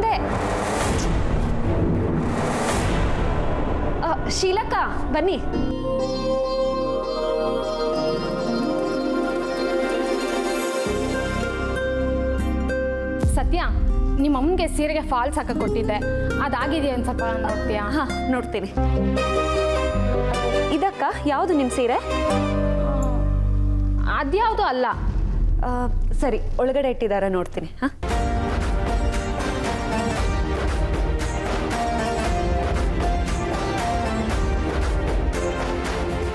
ಬಂದೆ. ಶೀಲಕ್ಕ ಬನ್ನಿ. ಸತ್ಯ, ನಿಮ್ಮ ಅಮ್ಮನಿಗೆ ಸೀರೆಗೆ ಫಾಲ್ಸ್ ಹಾಕಕ್ಕೆ ಕೊಟ್ಟಿದ್ದೆ, ಅದಾಗಿದೆಯಾ ಒಂದು ಸ್ವಲ್ಪ ನೋಡ್ತೀಯಾ? ಹಾಂ, ನೋಡ್ತೀನಿ. ಇದಕ್ಕ ಯಾವುದು ನಿಮ್ಮ ಸೀರೆ? ಅದ್ಯಾವುದು ಅಲ್ಲ. ಸರಿ, ಒಳಗಡೆ ಇಟ್ಟಿದಾರ ನೋಡ್ತೀನಿ. ಹಾಂ,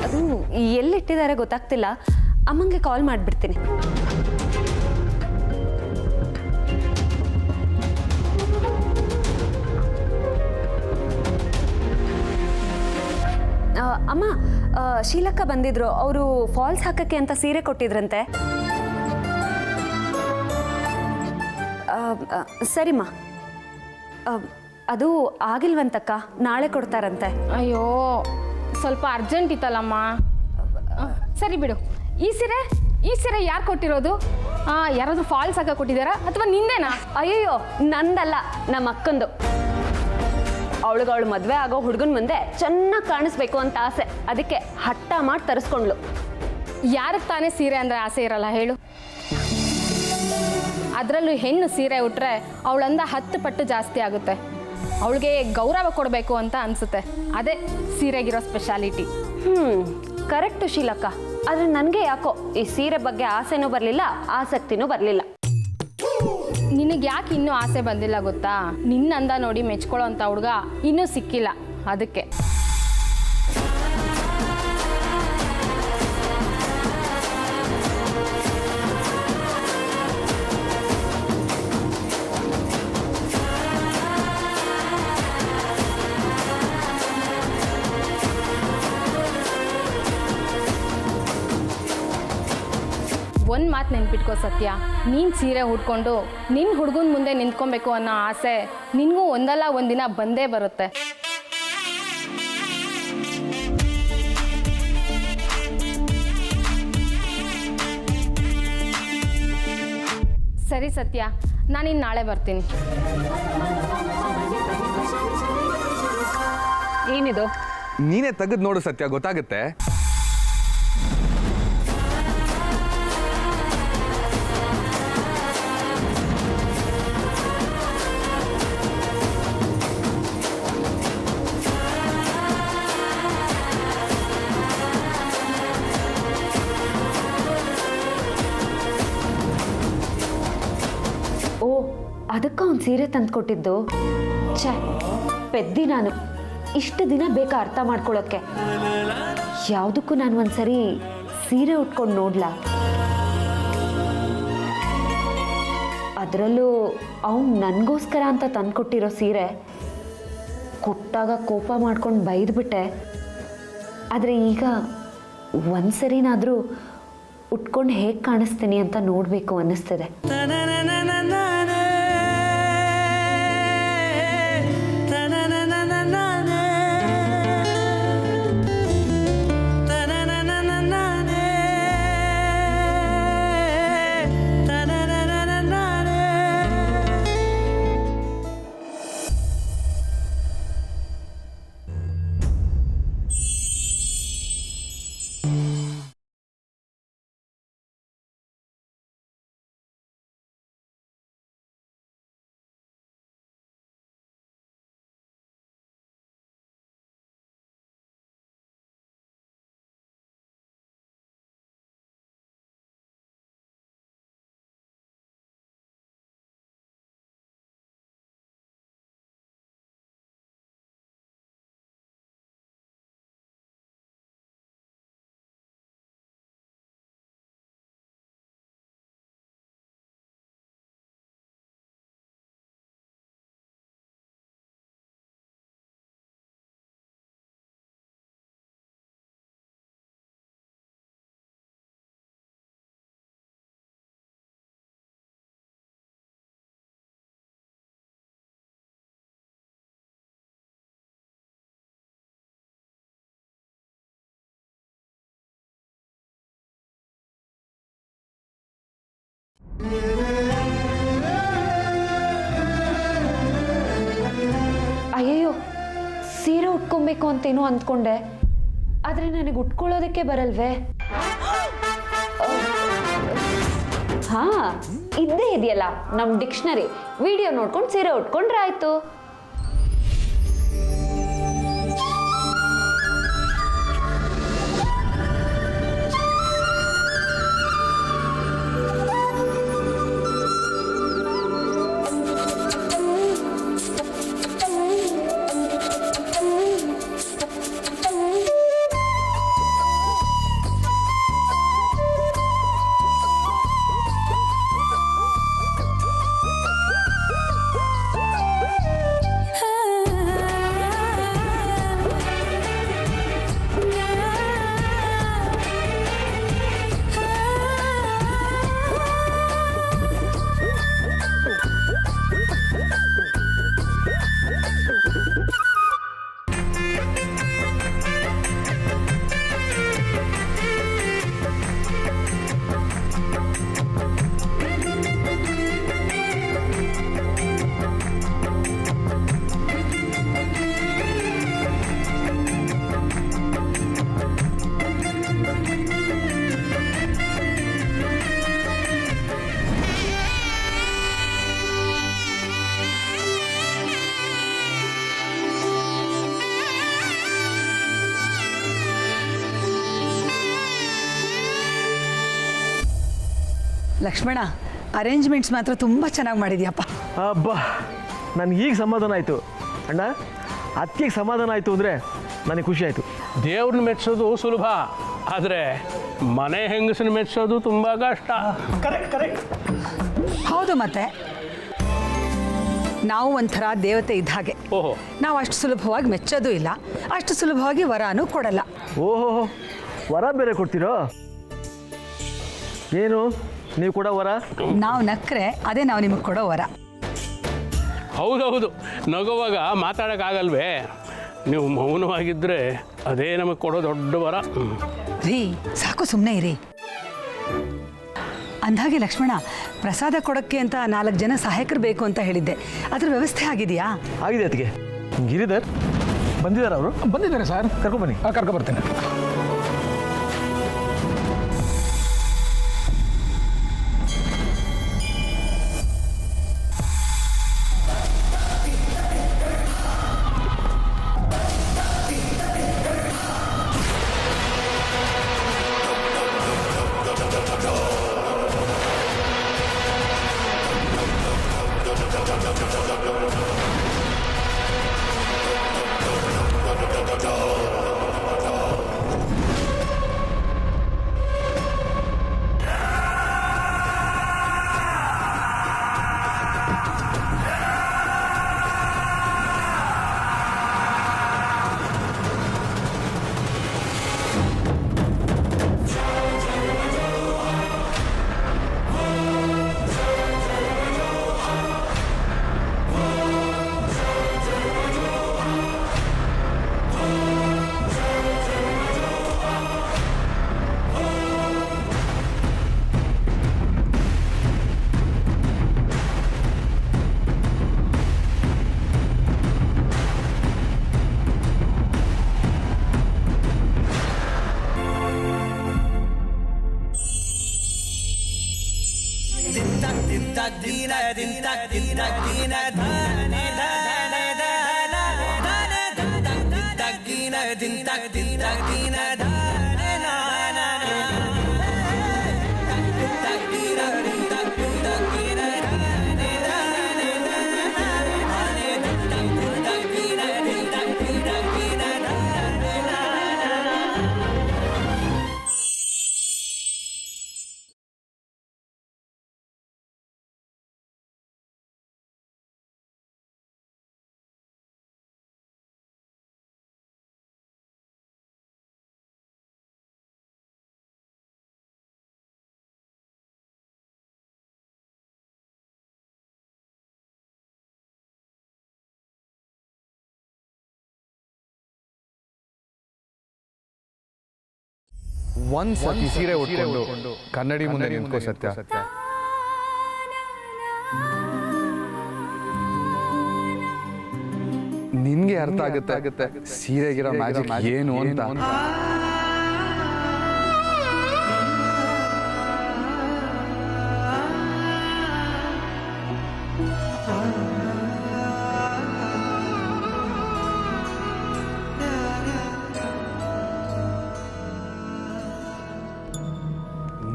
ಅದು ಎಲ್ಲಿಟ್ಟಿದ್ದಾರೆ ಗೊತ್ತಾಗ್ತಿಲ್ಲ. ಅಮ್ಮಂಗೆ ಕಾಲ್ ಮಾಡಿಬಿಡ್ತೀನಿ. ಅಮ್ಮ, ಶೀಲಕ್ಕ ಬಂದಿದ್ರು. ಅವರು ಫಾಲ್ಸ್ ಹಾಕಕ್ಕೆ ಅಂತ ಸೀರೆ ಕೊಟ್ಟಿದ್ರಂತೆ. ಸರಿಮ್ಮ, ಅದು ಆಗಿಲ್ವಂತಕ್ಕ, ನಾಳೆ ಕೊಡ್ತಾರಂತೆ. ಅಯ್ಯೋ, ಸ್ವಲ್ಪ ಅರ್ಜೆಂಟ್ ಇತ್ತಲ್ಲಮ್ಮ. ಸರಿ ಬಿಡು. ಈ ಸೀರೆ ಯಾರು ಕೊಟ್ಟಿರೋದು? ಯಾರಾದರೂ ಫಾಲ್ಸ್ ಹಾಕಕ್ಕೆ ಕೊಟ್ಟಿದ್ದಾರಾ ಅಥವಾ ನಿಂದೇನಾ? ಅಯ್ಯಯ್ಯೋ, ನಂದಲ್ಲ, ನಮ್ಮ ಅಕ್ಕಂದು. ಅವಳು ಮದುವೆ ಆಗೋ ಹುಡುಗನ ಮುಂದೆ ಚೆನ್ನಾಗಿ ಕಾಣಿಸ್ಬೇಕು ಅಂತ ಆಸೆ, ಅದಕ್ಕೆ ಹಠ ಮಾಡಿ ತರಿಸ್ಕೊಂಡ್ಲು. ಯಾರಿಗೆ ತಾನೇ ಸೀರೆ ಅಂದರೆ ಆಸೆ ಇರಲ್ಲ ಹೇಳು? ಅದರಲ್ಲೂ ಹೆಣ್ಣು ಸೀರೆ ಉಟ್ರೆ ಅವಳಂದ 10 ಪಟ್ಟು ಜಾಸ್ತಿ ಆಗುತ್ತೆ. ಅವಳಿಗೆ ಗೌರವ ಕೊಡಬೇಕು ಅಂತ ಅನಿಸುತ್ತೆ. ಅದೇ ಸೀರೆಗಿರೋ ಸ್ಪೆಷಾಲಿಟಿ. ಕರೆಕ್ಟು ಶೀಲಕ್ಕ. ಆದರೆ ನನಗೆ ಯಾಕೋ ಈ ಸೀರೆ ಬಗ್ಗೆ ಆಸೆನೂ ಬರಲಿಲ್ಲ, ಆಸಕ್ತಿನೂ ಬರಲಿಲ್ಲ. ನಿನಗೆ ಯಾಕೆ ಇನ್ನೂ ಆಸೆ ಬಂದಿಲ್ಲ ಗೊತ್ತಾ? ನಿನ್ನಂದ ನೋಡಿ ಮೆಚ್ಕೊಳ್ಳೋ ಅಂಥ ಹುಡುಗ ಇನ್ನೂ ಸಿಕ್ಕಿಲ್ಲ, ಅದಕ್ಕೆ. ಒಂದು ಮಾತು ನೆನ್ಪಿಟ್ಕೋ ಸತ್ಯ, ನೀನು ಸೀರೆ ಉಟ್ಕೊಂಡು ನಿನ್ನ ಹುಡುಗನ ಮುಂದೆ ನಿಂತ್ಕೊಬೇಕು ಅನ್ನೋ ಆಸೆ ನಿನಗೂ ಒಂದಲ್ಲ ಒಂದಿನ ಬಂದೇ ಬರುತ್ತೆ. ಸರಿ ಸತ್ಯ, ನಾನಿನ್ನು ನಾಳೆ ಬರ್ತೀನಿ. ಏನಿದು? ನೀನೇ ತೆಗೆದು ನೋಡು ಸತ್ಯ, ಗೊತ್ತಾಗುತ್ತೆ. ಓ, ಅದಕ್ಕೆ ಅವ್ನು ಸೀರೆ ತಂದು ಕೊಟ್ಟಿದ್ದು. ಛೇ, ಪೆದ್ದಿ ನಾನು. ಇಷ್ಟು ದಿನ ಬೇಕಾ ಅರ್ಥ ಮಾಡ್ಕೊಳ್ಳೋಕ್ಕೆ? ಯಾವುದಕ್ಕೂ ನಾನು ಒಂದ್ಸರಿ ಸೀರೆ ಉಟ್ಕೊಂಡು ನೋಡ್ಲಾ? ಅದರಲ್ಲೂ ಅವ್ನು ನನಗೋಸ್ಕರ ಅಂತ ತಂದು ಕೊಟ್ಟಿರೋ ಸೀರೆ ಕೊಟ್ಟಾಗ ಕೋಪ ಮಾಡ್ಕೊಂಡು ಬೈದ್ಬಿಟ್ಟೆ. ಆದರೆ ಈಗ ಒಂದ್ಸರಿನಾದರೂ ಉಟ್ಕೊಂಡು ಹೇಗೆ ಕಾಣಿಸ್ತೀನಿ ಅಂತ ನೋಡಬೇಕು ಅನ್ನಿಸ್ತದೆ. ಉಟ್ಕೊಬೇಕು ಅಂತೇನೋ ಅಂದ್ಕೊಂಡೆ, ಆದರೆ ನನಗೆ ಉಟ್ಕೊಳ್ಳೋದಕ್ಕೆ ಬರಲ್ವೇ? ಹಾ, ಇದ್ದೇ ಇದೆಯಲ್ಲ ನಮ್ಮ ಡಿಕ್ಷನರಿ. ವಿಡಿಯೋ ನೋಡ್ಕೊಂಡು ಸೀರೆ ಉಟ್ಕೊಂಡ್ರೆ ಆಯ್ತು. ಲಕ್ಷ್ಮಣ, ಅರೇಂಜ್ಮೆಂಟ್ಸ್ ಮಾತ್ರ ತುಂಬ ಚೆನ್ನಾಗಿ ಮಾಡಿದ್ಯಪ್ಪ. ಅಬ್ಬಾ, ನನಗೀಗ ಸಮಾಧಾನ ಆಯಿತು ಅಣ್ಣ. ಅತ್ತಿಗೆ ಸಮಾಧಾನ ಆಯಿತು ಅಂದರೆ ನನಗೆ ಖುಷಿ ಆಯಿತು. ದೇವ್ರನ್ನ ಮೆಚ್ಚೋದು ಸುಲಭ, ಆದರೆ ಮನೆ ಹೆಂಗಸನ್ನ ಮೆಚ್ಚೋದು ತುಂಬ ಕಷ್ಟ. ಹೌದು, ಮತ್ತೆ ನಾವು ಒಂಥರ ದೇವತೆ ಇದ್ದ ಹಾಗೆ. ಓಹೋ. ನಾವು ಅಷ್ಟು ಸುಲಭವಾಗಿ ಮೆಚ್ಚೋದು ಇಲ್ಲ, ಅಷ್ಟು ಸುಲಭವಾಗಿ ವರನೂ ಕೊಡಲ್ಲ. ಓಹೋ, ವರ ಬೇರೆ ಕೊಡ್ತೀರೋ? ಏನು ನೀವು ಕೊಡೋ ವರ? ನಾವು ನಕ್ಕರೆ ಅದೇ ನಾವು ನಿಮಗೆ ಕೊಡೋ ವರ. ಹೌದೌದು, ನಗುವಾಗ ಮಾತಾಡೋಕ್ಕಾಗಲ್ವೇ? ನೀವು ಮೌನವಾಗಿದ್ದರೆ ಅದೇ ನಮಗೆ ಕೊಡೋ ದೊಡ್ಡ ವರ. ರೀ, ಸಾಕು, ಸುಮ್ಮನೆ ಇರಿ. ಅಂದಾಗೆ ಲಕ್ಷ್ಮಣ, ಪ್ರಸಾದ ಕೊಡೋಕ್ಕೆ ಅಂತ 4 ಜನ ಸಹಾಯಕರು ಬೇಕು ಅಂತ ಹೇಳಿದ್ದೆ. ಅದ್ರ ವ್ಯವಸ್ಥೆ ಆಗಿದೆಯಾ? ಆಗಿದೆ ಅದಕ್ಕೆ. ಗಿರಿಧರ್ ಬಂದಿದ್ದಾರೆ, ಅವರು ಬಂದಿದ್ದಾರೆ ಸರ್. ಕರ್ಕೊಂಬನ್ನಿ. ಕರ್ಕೊಬರ್ತೇನೆ. ಒಂದ್ಸತಿ ಸೀರೆ ಉಟ್ಕೊಂಡು ಕನ್ನಡಿ ಮುಂದೆ ನಿಂತ್ಕೋ ಸತ್ಯ. ನಿನ್ಗೆ ಅರ್ಥ ಆಗುತ್ತೆ ಸೀರೆಗಿರೋ ಮ್ಯಾಜಿಕ್ ಏನು ಅಂತ.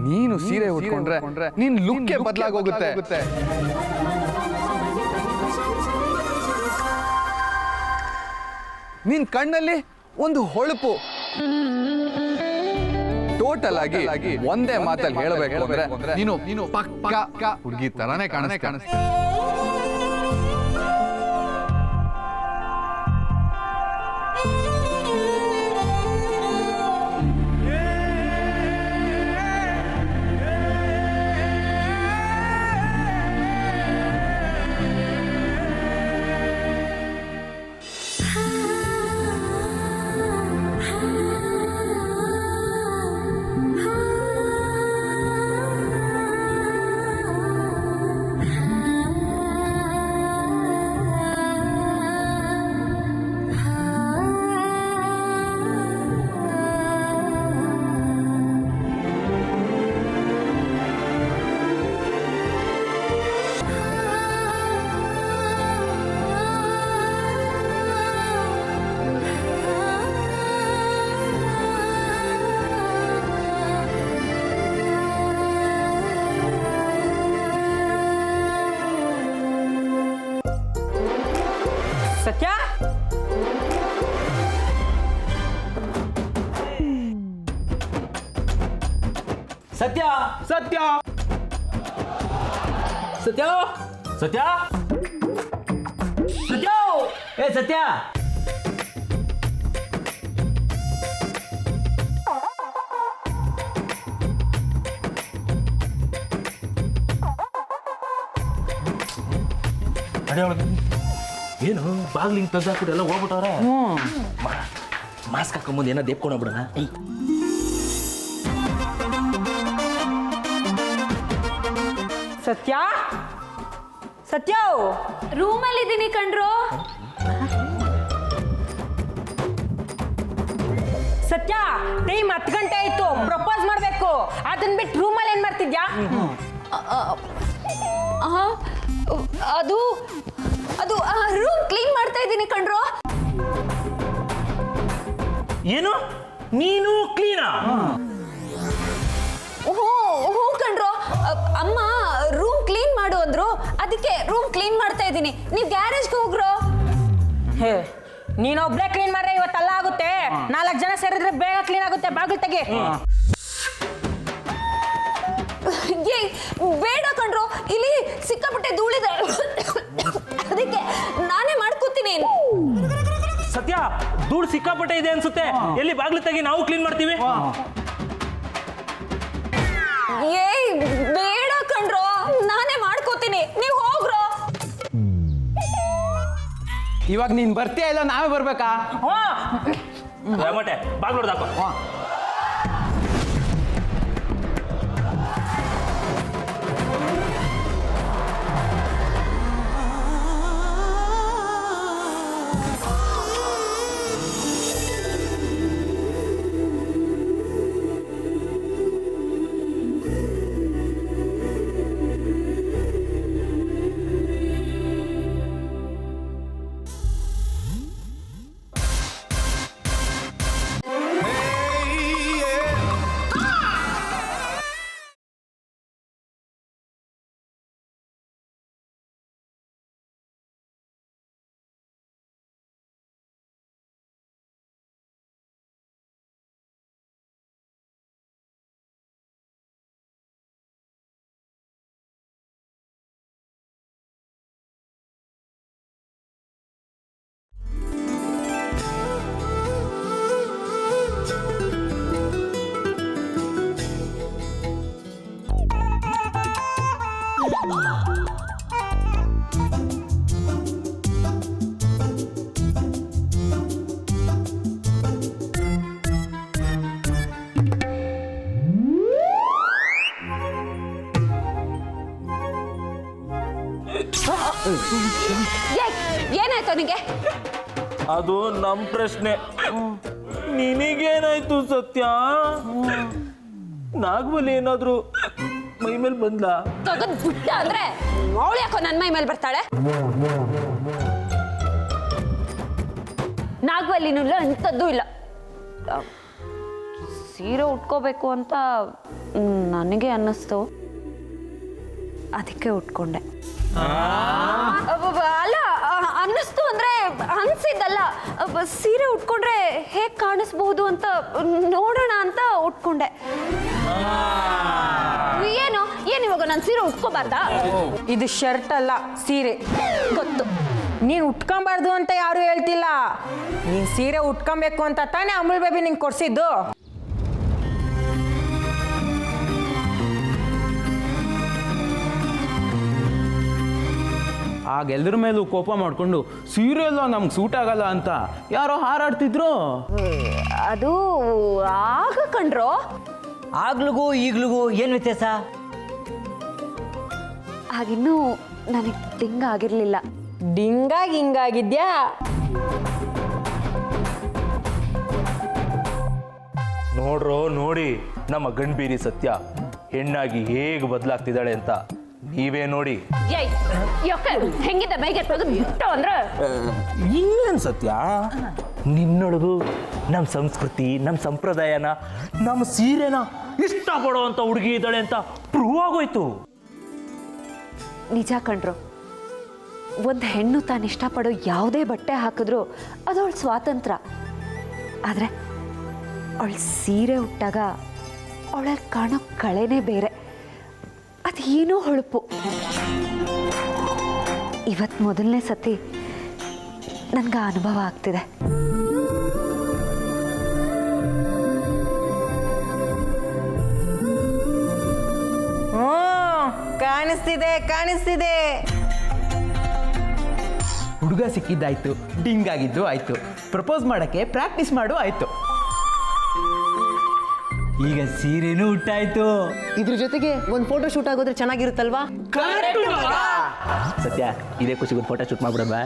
ನೀನು ಸೀರೆ ಉಟ್ಕೊಂಡ್ರೆ ನೀನ್ ಲುಕ್ಕೆ ಬದಲಾಗೋಗುತ್ತೆ. ನಿನ್ ಕಣ್ಣಲ್ಲಿ ಒಂದು ಹೊಳಪು. ಟೋಟಲ್ ಆಗಿ ಒಂದೇ ಮಾತಲ್ಲಿ ಹೇಳಬೇಕು ಅಂದ್ರೆ ನೀನು ಪಕ್ಕಾ ಹುಡುಗಿ ತರಾನೇ ಕಾಣಿಸ್ತಾ. ಸತ್ಯ ಸತ್ಯ ಸತ್ಯ ಸತ್ಯ ಸತ್ಯ ಸತ್ಯ ಏ ಸತ್ಯ ಏನು ಬಾಗ್ಲಿ ಹಿಂಗೆ ತೆಗ್ದು ಹಾಕಿದ್ರೆ ಎಲ್ಲ ಹೋಗ್ಬಿಟ್ಟವ್ರೆ. ಮಾಸ್ಕ್ ಹಾಕೊಂಬಂದು ಏನೋ ದೇಪ್ಕೊಂಡೋಗ್ಬಿಡೋಣ. ಸತ್ಯ ಸತ್ಯ ರೂಮಲ್ಲಿ ಇದ್ದೀನಿ ಕಣ್ರು. ಸತ್ಯ ಟೈಮ್ 10 ಗಂಟೆ ಆಯ್ತು, ಪ್ರಪೋಸ್ ಮಾಡ್ಬೇಕು. ಅದನ್ನ ಬಿಟ್ಟು ರೂಮಲ್ಲಿ ಏನ್ ಮಾಡ್ತಿದ್ಯಾ? ಅದು ರೂಮ್ ಕ್ಲೀನ್ ಮಾಡ್ತಾ ಇದ್ದೀನಿ ಕಣ್ರು. ಏನು ನೀನು ಕ್ಲೀನಾ? ಹ್ಞೂ ಕಣ್ರು. ಅಮ್ಮ ರೂಮ್ ಕ್ಲೀನ್ ಮಾಡು ಅಂದ್ರು, ಅದಕ್ಕೆ ರೂಮ್ ಕ್ಲೀನ್ ಮಾಡ್ತಾ ಇದ್ದೀನಿ. ನೀವು ಗ್ಯಾರೇಜ್ಗೆ ಹೋಗ್ರು. ಹೇ ನೀನೊಬ್ಳೆ ಕ್ಲೀನ್ ಮಾಡ್ರೆ ಇವತ್ತಲ್ಲ ಆಗುತ್ತೆ. 4 ಜನ ಸೇರಿದ್ರೆ ಬೇಗ ಕ್ಲೀನ್ ಆಗುತ್ತೆ. ಬಾಗಿಲು ತೆಗಿ. ಬೇಡ ಕಣ್ರು, ಇಲ್ಲಿ ಸಿಕ್ಕಾಪಟ್ಟೆ ಧೂಳಿದೆ, ಅದಕ್ಕೆ ನಾನೇ ಮಾಡ್ಕೋತೀನಿ. ಸತ್ಯ ಧೂಳು ಸಿಕ್ಕಾಪಟ್ಟೆ ಇದೆ ಅನ್ಸುತ್ತೆ. ಎಲ್ಲಿ ಬಾಗ್ಲು ತೆಗಿ, ನಾವು ಕ್ಲೀನ್ ಮಾಡ್ತೀವಿ. ಏಯ್ ಬೇಡ ಕಣ್ರು, ನಾನೇ ಮಾಡ್ಕೋತೀನಿ, ನೀವು ಹೋಗ್ರು. ಇವಾಗ ನೀನ್ ಬರ್ತೀಯ ಇಲ್ಲ ನಾವೇ ಬರ್ಬೇಕಾ? ಮಟ್ಟೆ ಬಾಗ್ಲು ಹೊಡ್ದಾಕೋ. ಏನಾಯ್ತು ನಿಂಗೆ? ಅದು ನಮ್ಮ ಪ್ರಶ್ನೆ. ನಿನಗೇನಾಯ್ತು ಸತ್ಯ? ನಾಗವಲ್ಲಿ ಏನಾದ್ರು ಮೈ ಮೇಲೆ ಬಂದ್ಲಾ? ತಗದ್ ಬಿಟ್ಟ ಅಂದ್ರೆ ಅವಳು ಯಾಕೋ ನನ್ನ ಮೈ ಮೇಲೆ ಬರ್ತಾಳೆ? ನಾಗವಲ್ಲಿನೂ ಇಲ್ಲ, ಅಂಥದ್ದು ಇಲ್ಲ. ಸೀರೆ ಉಟ್ಕೋಬೇಕು ಅಂತ ನನಗೆ ಅನ್ನಿಸ್ತು, ಅದಕ್ಕೆ ಉಟ್ಕೊಂಡೆ. ಅಲ್ಲ, ಅನ್ನಿಸ್ತು ಅಂದ್ರೆ ಅನ್ಸಿದ್ದಲ್ಲ. ಸೀರೆ ಉಟ್ಕೊಂಡ್ರೆ ಹೇಗೆ ಕಾಣಿಸ್ಬಹುದು ಅಂತ ನೋಡೋಣ ಅಂತ ಉಟ್ಕೊಂಡೆ. ಏನು ಇವಾಗ ನಾನು ಸೀರೆ ಉಟ್ಕೋಬಾರ್ದಾ? ಇದು ಶರ್ಟ್ ಅಲ್ಲ, ಸೀರೆ. ಗೊತ್ತು, ನೀನು ಉಟ್ಕೊಬಾರ್ದು ಅಂತ ಯಾರು ಹೇಳ್ತಿಲ್ಲ. ನೀನು ಸೀರೆ ಉಟ್ಕೊಬೇಕು ಅಂತ ತಾನೇ ಅಮೂಲ್ ಬೇಬಿ ನಿಂಗೆ ಕೊಡ್ಸಿದ್ದು. ಆಗ ಎಲ್ಲರ ಮೇಲೂ ಕೋಪ ಮಾಡಿಕೊಂಡು ಸೀರೆ ಎಲ್ಲ ನಮ್ಗೆ ಸೂಟ್ ಆಗಲ್ಲ ಅಂತ ಯಾರೋ ಹಾರಾಡ್ತಿದ್ರು. ಅದು ಆಗ ಕಂಡ್ರೋ. ಆಗ್ಲಿಗೂ ಈಗ್ಲಿಗೂ ಏನು ವ್ಯತ್ಯಾಸ? ಆಗಿನ್ನೂ ನನಗೆ ದಿಂಗ ಆಗಿರ್ಲಿಲ್ಲ. ಡಿಂಗಾಗಿ ಹಿಂಗಾಗಿದ್ಯಾ? ನೋಡ್ರೋ ನೋಡಿ ನಮ್ಮ ಗಂಡ್ಬೀರಿ ಸತ್ಯ ಹೆಣ್ಣಾಗಿ ಹೇಗೆ ಬದಲಾಗ್ತಿದ್ದಾಳೆ ಅಂತ ನೀವೇ ನೋಡಿ. ಹೆಂಗಿದೆ ಬೈಗೆ ಬಿಟ್ಟು ಅಂದ್ರೆ ಏನು ಸತ್ಯ, ನಿನ್ನೊಳಗು ನಮ್ಮ ಸಂಸ್ಕೃತಿ, ನಮ್ಮ ಸಂಪ್ರದಾಯನ, ನಮ್ಮ ಸೀರೆನ ಇಷ್ಟಪಡೋವಂಥ ಹುಡುಗಿ ಇದ್ದಾಳೆ ಅಂತ ಪ್ರೂವ್ ಆಗೋಯ್ತು. ನಿಜ ಕಂಡ್ರು, ಒಂದು ಹೆಣ್ಣು ತಾನು ಇಷ್ಟಪಡೋ ಯಾವುದೇ ಬಟ್ಟೆ ಹಾಕಿದ್ರು ಅದು ಅವಳ ಸ್ವಾತಂತ್ರ್ಯ. ಆದರೆ ಅವಳು ಸೀರೆ ಉಟ್ಟಾಗ ಅವಳಲ್ಲಿ ಕಾಣೋ ಕಳೆನೇ ಬೇರೆ, ಅದೇನೋ ಹೊಳಪು. ಇವತ್ತು ಮೊದಲನೇ ಸತಿ ನನಗೆ ಅನುಭವ ಆಗ್ತಿದೆ. ಕಾಣಿಸ್ತಿದೆ ಕಾಣಿಸ್ತಿದೆ. ಹುಡುಗ ಸಿಕ್ಕಿದ್ದಾಯ್ತು, ಡಿಂಗ್ ಆಗಿದ್ದು ಆಯ್ತು, ಪ್ರಪೋಸ್ ಮಾಡೋಕ್ಕೆ ಪ್ರಾಕ್ಟೀಸ್ ಮಾಡು ಆಯ್ತು. ಈಗ ಸೀರೆನೂ ಉಟ್ಟಾಯ್ತು. ಇದ್ರ ಜೊತೆಗೆ ಒಂದು ಫೋಟೋ ಶೂಟ್ ಆಗೋದ್ರೆ ಚೆನ್ನಾಗಿರುತ್ತಲ್ವಾ? ಸತ್ಯ, ಇದೇ ಖುಷಿಗೆ ಒಂದು ಫೋಟೋ ಶೂಟ್ ಮಾಡ್ಬಿಡೋಣ.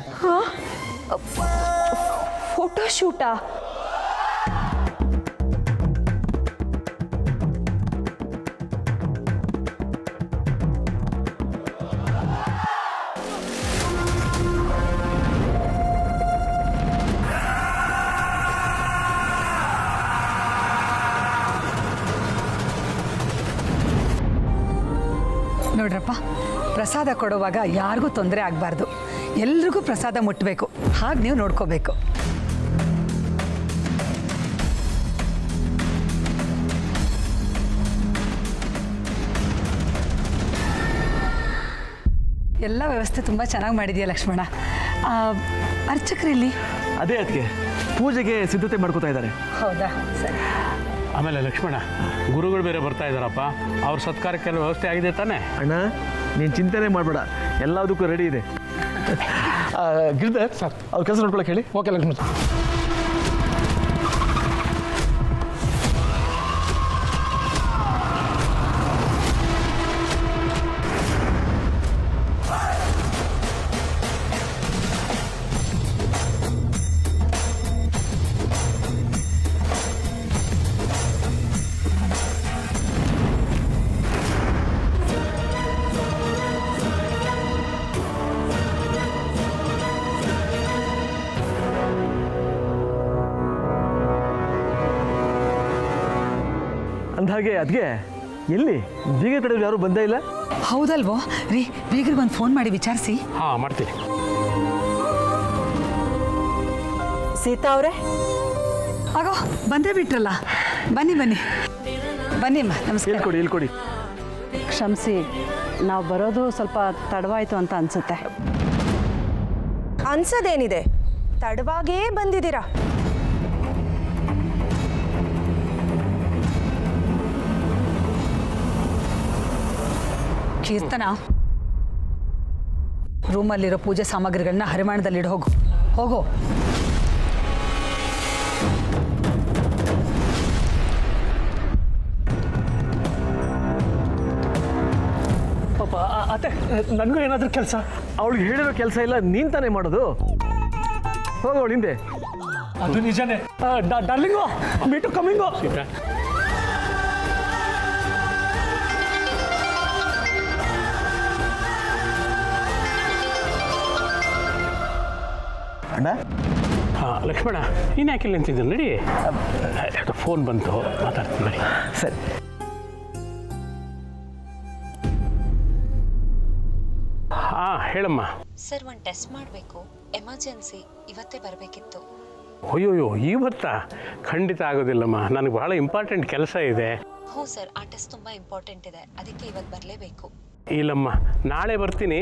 ಫೋಟೋ ಶೂಟಾ? ನೋಡ್ರಪ್ಪ, ಪ್ರಸಾದ ಕೊಡುವಾಗ ಯಾರಿಗೂ ತೊಂದರೆ ಆಗಬಾರ್ದು. ಎಲ್ರಿಗೂ ಪ್ರಸಾದ ಮುಟ್ಟಬೇಕು, ಹಾಗೆ ನೀವು ನೋಡ್ಕೋಬೇಕು. ಎಲ್ಲ ವ್ಯವಸ್ಥೆ ತುಂಬ ಚೆನ್ನಾಗಿ ಮಾಡಿದೆಯಾ ಲಕ್ಷ್ಮಣ. ಅರ್ಚಕರಲ್ಲಿ ಅದೇ ಅದಕ್ಕೆ ಪೂಜೆಗೆ ಸಿದ್ಧತೆ ಮಾಡ್ಕೋತಾ ಇದ್ದಾರೆ. ಹೌದಾ? ಸರಿ. ಆಮೇಲೆ ಲಕ್ಷ್ಮಣ, ಗುರುಗಳು ಬೇರೆ ಬರ್ತಾ ಇದ್ದಾರಪ್ಪ. ಅವ್ರ ಸತ್ಕಾರಕ್ಕೆಲ್ಲ ವ್ಯವಸ್ಥೆ ಆಗಿದೆ ತಾನೇ? ಅಣ್ಣ, ನೀನು ಚಿಂತೆನೇ ಮಾಡಬೇಡ, ಎಲ್ಲದಕ್ಕೂ ರೆಡಿ ಇದೆ. ಗಿರಿಧರ್ ಸರ್, ಅವ್ರ ಕೆಲಸ ನೋಡ್ಕೊಳಕ್ಕೆ ಹೇಳಿ. ಓಕೆ ಲಕ್ಷ್ಮಣ. ಅಂದಹಾಗೆ ಅದ್ಗೆ ಎಲ್ಲಿ ಬೀಗ ಕಡೆಯವ್ರು ಯಾರೂ ಬಂದೇ ಇಲ್ಲ? ಹೌದಲ್ವೋ ರೀ, ಬೀಗರಿಗೆ ಒಂದು ಫೋನ್ ಮಾಡಿ ವಿಚಾರಿಸಿ. ಹಾಂ, ಮಾಡ್ತೀನಿ. ಸೀತಾ ಅವರೇ, ಆಗೋ ಬಂದೇ ಬಿಟ್ರಲ್ಲ. ಬನ್ನಿ ಬನ್ನಿ ಬನ್ನಿ ಅಮ್ಮ, ನಮಸ್ಕಾರ. ಇಲ್ಕೊಡಿ. ಕ್ಷಮಿಸಿ, ನಾವು ಬರೋದು ಸ್ವಲ್ಪ ತಡವಾಯಿತು ಅಂತ ಅನಿಸುತ್ತೆ. ಅನ್ಸೋದೇನಿದೆ, ತಡವಾಗೇ ಬಂದಿದ್ದೀರಾ. ಕೀರ್ತನ, ರೂಮಲ್ಲಿರೋ ಪೂಜೆ ಸಾಮಗ್ರಿಗಳನ್ನ ಹರಿಮಾಣದಲ್ಲಿಡು. ಹೋಗು. ಅತ್ತೆ, ನನಗೂ ಏನಾದರೂ ಕೆಲಸ? ಅವಳಿಗೆ ಹೇಳಿರೋ ಕೆಲಸ ಇಲ್ಲ, ನೀನು ತಾನೇ ಮಾಡೋದು. ಹೋಗೋಳು ಹಿಂದೆ. ಅದು ನಿಜನೇ. Darling meet coming. ಅಣ್ಣ ಹಾಂ ಲಕ್ಷ್ಮಣ ನೀನು ಯಾಕೆ ಇಲ್ಲಿ ನಿಂತಿದ್ದೆ ನಡಿ. ಫೋನ್ ಬಂತು ಮಾತಾಡ್ತೀನಿ ನಡಿ. ಸರಿ. ಹಾಂ ಹೇಳಮ್ಮ. ಸರ್ ಒಂದು ಟೆಸ್ಟ್ ಮಾಡಬೇಕು, ಎಮರ್ಜೆನ್ಸಿ, ಇವತ್ತೇ ಬರಬೇಕಿತ್ತು. ಅಯ್ಯೋಯ್ಯೋ ಇವತ್ತಾ? ಖಂಡಿತ ಆಗೋದಿಲ್ಲಮ್ಮ, ನನಗೆ ಬಹಳ ಇಂಪಾರ್ಟೆಂಟ್ ಕೆಲಸ ಇದೆ. ಹ್ಞೂ ಸರ್, ಆ ಟೆಸ್ಟ್ ತುಂಬ ಇಂಪಾರ್ಟೆಂಟ್ ಇದೆ, ಅದಕ್ಕೆ ಇವತ್ತು ಬರಲೇಬೇಕು. ಇಲ್ಲಮ್ಮ ನಾಳೆ ಬರ್ತೀನಿ,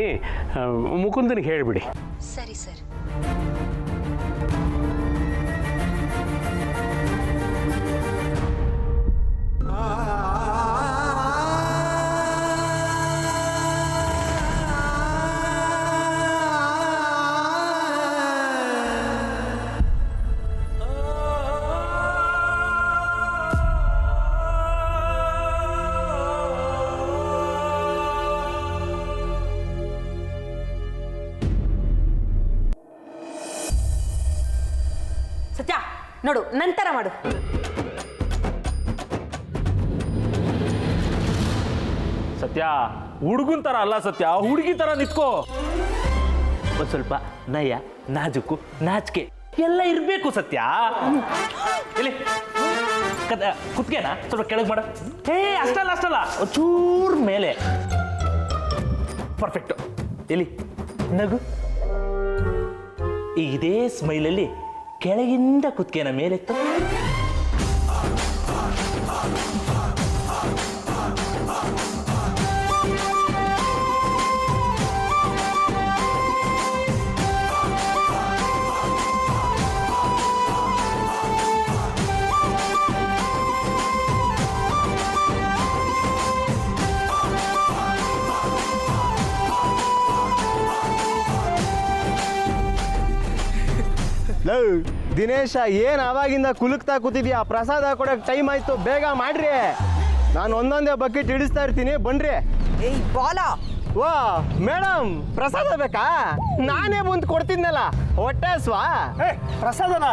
ಮುಕುಂದನಿಗೆ ಹೇಳಿಬಿಡಿ. ಸರಿ ಸರ್. ಸತ್ಯ ನೋಡು, ನಂತರ ಮಾಡು. ಸತ್ಯ ಹುಡುಗನ ಥರ ಅಲ್ಲ ಸತ್ಯ, ಹುಡುಗಿ ಥರ ನಿಂತ್ಕೋ. ಒಂದು ಸ್ವಲ್ಪ ನಯ, ನಾಜುಕು, ನಾಚಿಕೆ ಎಲ್ಲ ಇರಬೇಕು ಸತ್ಯ. ಎಲ್ಲಿ ಕುತ್ಗೆನಾ ಸ್ವಲ್ಪ ಕೆಳಗೆ ಮಾಡ. ಅಷ್ಟಲ್ಲ ಚೂರ್ ಮೇಲೆ. ಪರ್ಫೆಕ್ಟು. ಎಲ್ಲಿ ನಗು. ಈಗ ಇದೇ ಸ್ಮೈಲಲ್ಲಿ ಕೆಳಗಿಂದ ಕುತ್ಕೆನ ಮೇಲೆತ್ತು. ದಿನೇಶ, ಏನು ಆವಾಗಿಂದ ಕುಲುಕ್ತಾ ಕೂತಿದ್ಯಾ? ಪ್ರಸಾದ ಕೊಡೋಕೆ ಟೈಮ್ ಆಯ್ತು, ಬೇಗ ಮಾಡ್ರಿ. ನಾನು ಒಂದೊಂದೇ ಬಕೆಟ್ ಇಡಿಸ್ತಾ ಇರ್ತೀನಿ, ಬನ್ರಿ. ಏಯ್ ಬಾಲ, ವಾ ಮೇಡಮ್, ಪ್ರಸಾದ ಬೇಕಾ? ನಾನೇ ಬಂದು ಕೊಡ್ತಿದ್ನಲ್ಲ, ಹೊಟ್ಟೆ ಸ್ವಾ. ಪ್ರಸಾದನ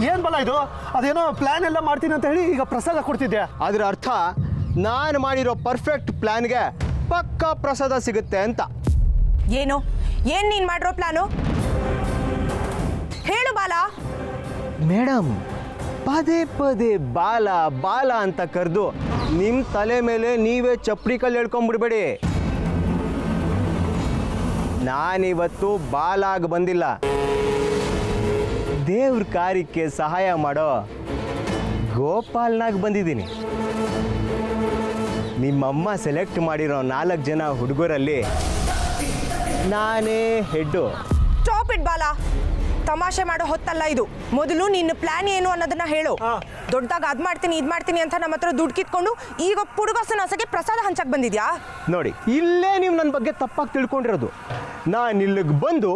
ಏನು ಬಲ ಇದು? ಅದೇನೋ ಪ್ಲ್ಯಾನ್ ಎಲ್ಲ ಮಾಡ್ತೀನಿ ಅಂತ ಹೇಳಿ ಈಗ ಪ್ರಸಾದ ಕೊಡ್ತಿದ್ದೆ. ಅದ್ರ ಅರ್ಥ ನಾನು ಮಾಡಿರೋ ಪರ್ಫೆಕ್ಟ್ ಪ್ಲ್ಯಾನ್ಗೆ ಪಕ್ಕಾ ಪ್ರಸಾದ ಸಿಗುತ್ತೆ ಅಂತ. ಏನು ನೀನು ಮಾಡಿರೋ ಪ್ಲಾನು? ಹೇಳು ಬಾಲ. ಮೇಡಮ್, ಪದೇ ಪದೇ ಬಾಲ ಬಾಲ ಅಂತ ಕರೆದು ನಿಮ್ಮ ತಲೆ ಮೇಲೆ ನೀವೇ ಚಪ್ಪಡಿ ಕಲ್ಲು ಹೇಳ್ಕೊಂಡ್ಬಿಡ್ಬೇಡಿ. ನಾನಿವತ್ತು ಬಾಲಾಗ ಬಂದಿಲ್ಲ, ದೇವ್ರ ಕಾರ್ಯಕ್ಕೆ ಸಹಾಯ ಮಾಡೋ ಗೋಪಾಲ್ನಾಗ ಬಂದಿದ್ದೀನಿ. ನಿಮ್ಮಮ್ಮ ಸೆಲೆಕ್ಟ್ ಮಾಡಿರೋ 4 ಜನ ಹುಡುಗರಲ್ಲಿ ನಾನೇ ಹೆಡ್ಡು. ಸ್ಟಾಪ್ ಇಟ್ ಬಾಲ, ತಮಾಷೆ ಮಾಡೋ ಹೊತ್ತಲ್ಲ ಇದು. ಮೊದಲು ನಿನ್ನ ಪ್ಲಾನ್ ಏನು ಅನ್ನೋದನ್ನ ಹೇಳು. ದೊಡ್ಡದಾಗ ಅದ್ ಮಾಡ್ತೀನಿ ಇದ್ ಮಾಡ್ತೀನಿ ಅಂತ ನಮ್ಮ ಹತ್ರ ದುಡ್ಡು ಕಿತ್ಕೊಂಡು ಈಗ ಪುಡುಗಸನ ಹಸಗೆ ಪ್ರಸಾದ ಹಂಚಕ್ ಬಂದಿದ್ಯಾ? ನೋಡಿ, ಇಲ್ಲೇ ನೀವು ನನ್ನ ಬಗ್ಗೆ ತಪ್ಪಾಗಿ ತಿಳ್ಕೊಂಡಿರೋದು. ನಾನು ಇಲ್ಲಿಗೆ ಬಂದು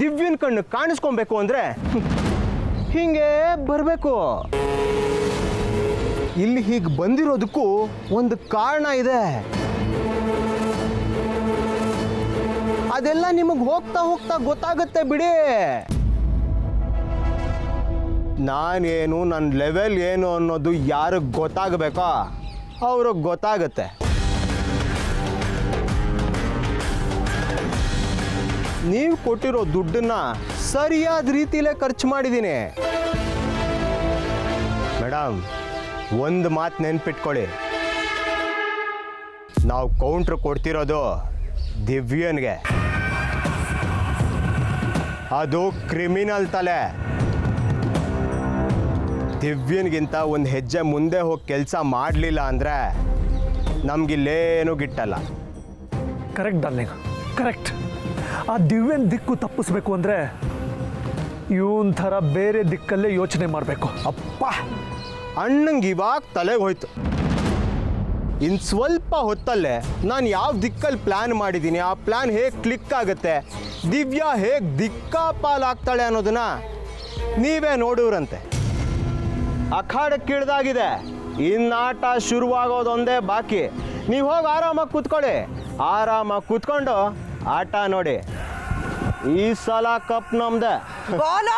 ದಿವ್ಯನ ಕಣ್ಣು ಕಾಣಿಸ್ಕೊಬೇಕು ಅಂದರೆ ಹಿಂಗೆ ಬರಬೇಕು. ಇಲ್ಲಿ ಹೀಗೆ ಬಂದಿರೋದಕ್ಕೂ ಒಂದು ಕಾರಣ ಇದೆ. ಅದೆಲ್ಲ ನಿಮಗೆ ಹೋಗ್ತಾ ಹೋಗ್ತಾ ಗೊತ್ತಾಗುತ್ತೆ ಬಿಡಿ. ನಾನೇನು, ನನ್ನ ಲೆವೆಲ್ ಏನು ಅನ್ನೋದು ಯಾರಿಗೆ ಗೊತ್ತಾಗಬೇಕೋ ಅವ್ರಿಗೆ ಗೊತ್ತಾಗುತ್ತೆ. ನೀವು ಕೊಟ್ಟಿರೋ ದುಡ್ಡನ್ನ ಸರಿಯಾದ ರೀತಿಲೇ ಖರ್ಚು ಮಾಡಿದ್ದೀನಿ. ಮೇಡಮ್, ಒಂದು ಮಾತು ನೆನ್ಪಿಟ್ಕೊಳ್ಳಿ, ನಾವು ಕೌಂಟ್ರ್ ಕೊಡ್ತಿರೋದು ದಿವ್ಯನ್ಗೆ. ಅದು ಕ್ರಿಮಿನಲ್ ತಲೆ. ದಿವ್ಯನ್ಗಿಂತ ಒಂದು ಹೆಜ್ಜೆ ಮುಂದೆ ಹೋಗಿ ಕೆಲಸ ಮಾಡಲಿಲ್ಲ ಅಂದರೆ ನಮಗಿಲ್ಲೇನೂ ಗಿಟ್ಟಲ್ಲ. Correct darling, correct. ಆ ದಿವ್ಯನ ದಿಕ್ಕು ತಪ್ಪಿಸ್ಬೇಕು ಅಂದರೆ ಇವನ್ ಥರ ಬೇರೆ ದಿಕ್ಕಲ್ಲೇ ಯೋಚನೆ ಮಾಡಬೇಕು. ಅಪ್ಪ, ಅಣ್ಣಂಗೆ ಇವಾಗ ತಲೆಗೆ ಹೋಯ್ತು. ಇನ್ನು ಸ್ವಲ್ಪ ಹೊತ್ತಲ್ಲೇ ನಾನು ಯಾವ ದಿಕ್ಕಲ್ಲಿ ಪ್ಲ್ಯಾನ್ ಮಾಡಿದ್ದೀನಿ, ಆ ಪ್ಲ್ಯಾನ್ ಹೇಗೆ ಕ್ಲಿಕ್ ಆಗುತ್ತೆ, ದಿವ್ಯಾ ಹೇಗೆ ದಿಕ್ಕಾಪಾಲಾಗ್ತಾಳೆ ಅನ್ನೋದನ್ನ ನೀವೇ ನೋಡೋರಂತೆ. ಅಖಾಡಕ್ಕೆ ಇಳ್ದಾಗಿದೆ, ಇನ್ನಾಟ ಶುರುವಾಗೋದೊಂದೇ ಬಾಕಿ. ನೀವು ಹೋಗಿ ಆರಾಮಾಗಿ ಕೂತ್ಕೊಳ್ಳಿ, ಆರಾಮಾಗಿ ಕೂತ್ಕೊಂಡು ಆಟ ನೋಡಿ. ಈ ಸಲ ಕಪ್ ನಮ್ದೆ. ಬಾಲ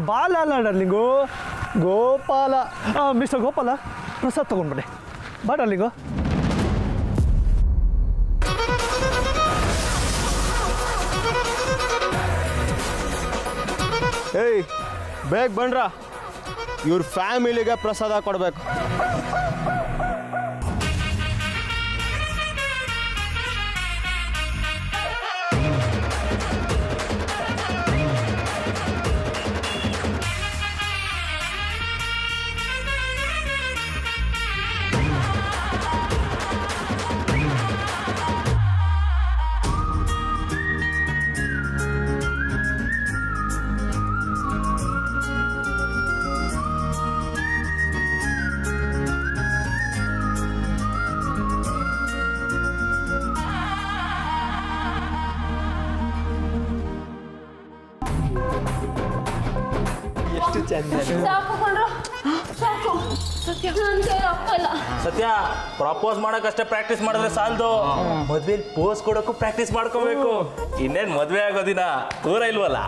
ಬಾಲ ಅಲ್ಲ ಡರ್ಲಿಂಗು, ಗೋಪಾಲ. ಮಿಸ್ಟರ್ ಗೋಪಾಲ, ಪ್ರಸಾದ್ ತೊಗೊಂಡ್ಬನ್ನಿ. ಬಾ ಡರ್ಲಿಂಗು. ಏಯ್ ಬೇಗ ಬನ್ರ, ಇವ್ರ ಫ್ಯಾಮಿಲಿಗೆ ಪ್ರಸಾದ ಕೊಡಬೇಕು. ಸತ್ಯ, ಪ್ರಪೋಸ್ ಮಾಡಕ್ಕಷ್ಟೇ ಪ್ರಾಕ್ಟೀಸ್ ಮಾಡಿದ್ರೆ ಸಾಲದು, ಮದ್ವೆಲಿ ಪೋಸ್ ಕೊಡೋಕ್ಕೂ ಪ್ರಾಕ್ಟೀಸ್ ಮಾಡ್ಕೋಬೇಕು. ಇನ್ನೇನು ಮದ್ವೆ ಆಗೋ ದಿನ ದೂರ ಇಲ್ವಲ್ಲ.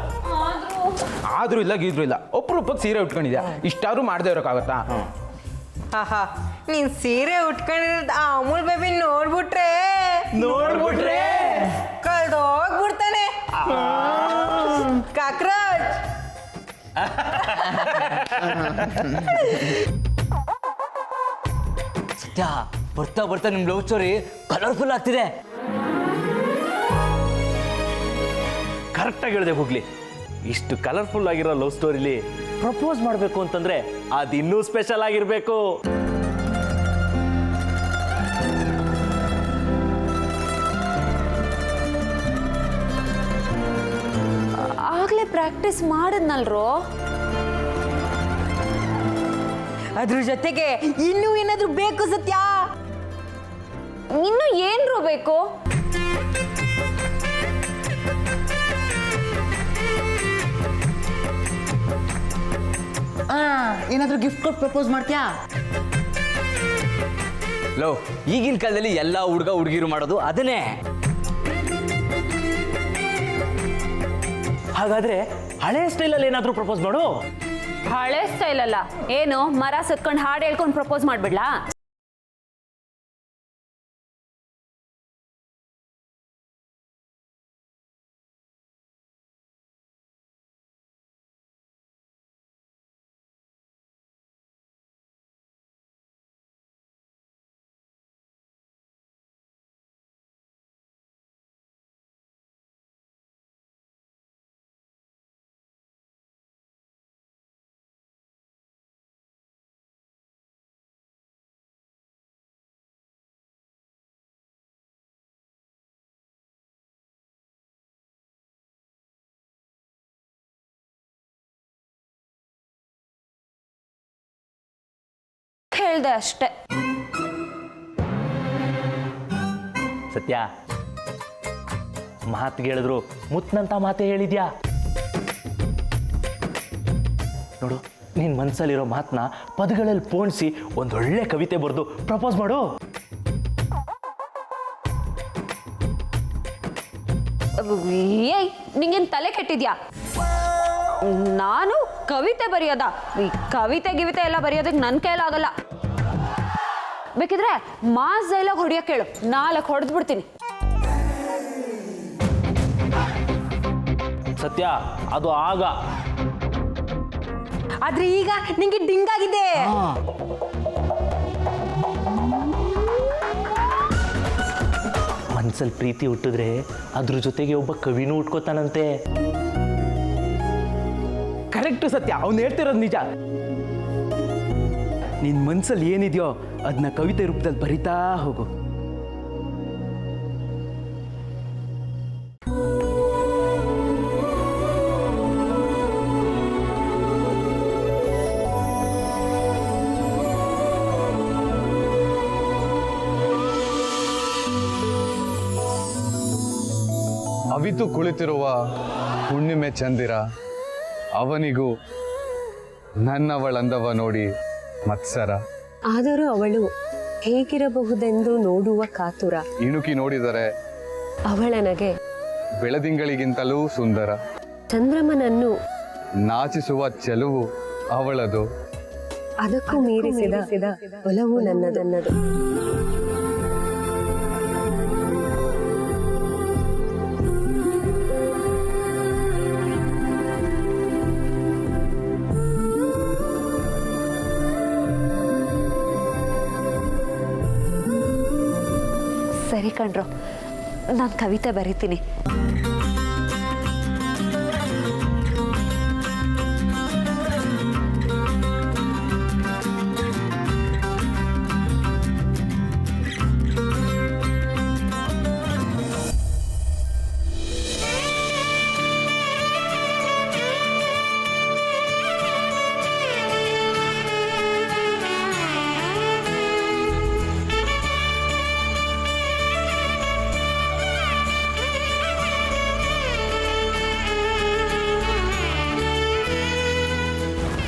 ಆದ್ರೂ ಇಲ್ಲ ಗೀದ್ರೂ ಇಲ್ಲ, ಒಬ್ರೊಬ್ಬಕ್ಕೆ ಸೀರೆ ಉಟ್ಕೊಂಡಿದ್ಯಾ, ಇಷ್ಟಾದ್ರೂ ಮಾಡದೇ ಇರೋಕ್ಕಾಗತ್ತಾ? ಆಹಾ, ನೀನ್ ಸೀರೆ ಉಟ್ಕೊಂಡಿರೋದು ಆ ಅಮೂಲ್ ಬೇಬಿ ನೋಡ್ಬಿಟ್ರೆ ಕಳ್ದೋಗ್ಬಿಡ್ತಾನೆ. ಕಾಕ್ರೋಚ್. ಸತ್ಯ, ಬರ್ತಾ ಬರ್ತಾ ನಿಮ್ ಲವ್ ಸ್ಟೋರಿ ಕಲರ್ಫುಲ್ ಆಗ್ತಿದೆ. ಕರೆಕ್ಟಾಗಿ ಹೇಳಿದೆ ಹೋಗ್ಲಿ. ಇಷ್ಟು ಕಲರ್ಫುಲ್ ಆಗಿರೋ ಲವ್ ಸ್ಟೋರಿಲಿ ಪ್ರಪೋಸ್ ಮಾಡಬೇಕು ಅಂತಂದ್ರೆ ಅದು ಇನ್ನೂ ಸ್ಪೆಷಲ್ ಆಗಿರ್ಬೇಕು. ಆಗ್ಲೇ ಪ್ರಾಕ್ಟೀಸ್ ಮಾಡಿದ್ನಲ್ರೋ. ಅದ್ರ ಜೊತೆಗೆ ಇನ್ನೂ ಏನಾದ್ರೂ ಬೇಕು ಸತ್ಯ? ಇನ್ನು ಏನ್ರು ಬೇಕು? ಏನಾದ್ರೂ ಗಿಫ್ಟ್ ಕೊಟ್ಟು ಪ್ರಪೋಸ್ ಮಾಡ್ತೀಯಾ? ಲೋ, ಈಗಿನ ಕಾಲದಲ್ಲಿ ಎಲ್ಲ ಹುಡುಗಿರು ಮಾಡೋದು ಅದನ್ನೇ. ಹಾಗಾದ್ರೆ ಹಳೆ ಸ್ಟೈಲಲ್ಲಿ ಏನಾದ್ರೂ ಪ್ರಪೋಸ್ ಮಾಡು. ಹಳೆ ಸ್ಟೈಲ್ ಅಲ್ಲ, ಏನು ಮರ ಸುತ್ಕೊಂಡು ಹಾಡು ಹೇಳ್ಕೊಂಡು ಪ್ರಪೋಸ್ ಮಾಡ್ಬಿಡ್ಲಾ? ಹೇಳ್ದೆ ಅಷ್ಟೆ. ಸತ್ಯ, ಮಾತಿಗೆ ಹೇಳಿದ್ರು ಮುತ್ತಂತ ಮಾತೇ ಹೇಳಿದ್ಯಾ ನೋಡು. ನಿನ್ ಮನ್ಸಲ್ಲಿರೋ ಮಾತನ್ನ ಪದಗಳಲ್ಲಿ ಪೋಣಿಸಿ ಒಂದೊಳ್ಳೆ ಕವಿತೆ ಬರೆದು ಪ್ರಪೋಸ್ ಮಾಡು. ಏಯ್, ನಿಂಗೇನ್ ತಲೆ ಕೆಟ್ಟಿದ್ಯಾ? ನಾನು ಕವಿತೆ ಬರೆಯೋದ? ಈ ಕವಿತೆ ಗಿವಿತೆ ಎಲ್ಲ ಬರೆಯೋದಕ್ಕೆ ನನ್ನ ಕೈಲಾಗಲ್ಲ. ಬೇಕಿದ್ರೆ ಮಾಸ್ ಡೈಲಾಗ್ ಹೊಡಿಯೋಕೆ ಹೇಳು, 4 ಹೊಡೆದ್ಬಿಡ್ತೀನಿ. ಸತ್ಯ, ಅದು ಆಗ. ಆದ್ರೆ ಈಗ ನಿಂಗೆ ಡಿಂಗ್ ಆಗಿದೆ. ಮನ್ಸಲ್ಲಿ ಪ್ರೀತಿ ಹುಟ್ಟಿದ್ರೆ ಅದ್ರ ಜೊತೆಗೆ ಒಬ್ಬ ಕವಿನೂ ಉಟ್ಕೋತಾನಂತೆ. ಕರೆಕ್ಟು ಸತ್ಯ, ಅವ್ನು ಹೇಳ್ತಿರೋದು ನಿಜ. ನಿನ್ನ ಮನ್ಸಲ್ಲಿ ಏನಿದೆಯೋ ಅದನ್ನ ಕವಿತೆ ರೂಪದಲ್ಲಿ ಬರಿತಾ ಹೋಗು. ಅವಿತು ಕುಳಿತಿರುವ ಹುಣ್ಣಿಮೆ ಚಂದಿರ, ಅವನಿಗೂ ನನ್ನವಳಂದವ ನೋಡಿ ಮತ್ಸರ. ಆದರೂ ಅವಳು ಹೇಗಿರಬಹುದೆಂದು ನೋಡುವ ಕಾತುರ. ಇಣುಕಿ ನೋಡಿದರೆ ಅವಳ ನಗೆ ಬೆಳದಿಂಗಳಿಗಿಂತಲೂ ಸುಂದರ. ಚಂದ್ರಮ್ಮನನ್ನು ನಾಚಿಸುವ ಚೆಲುವು ಅವಳದು. ಅದಕ್ಕೂ ಮೀರಿಸಿದ ಒಲವು ನನ್ನದನ್ನದು. ಸರಿ ಕಣ್ರು, ನಾನು ಕವಿತೆ ಬರೀತೀನಿ.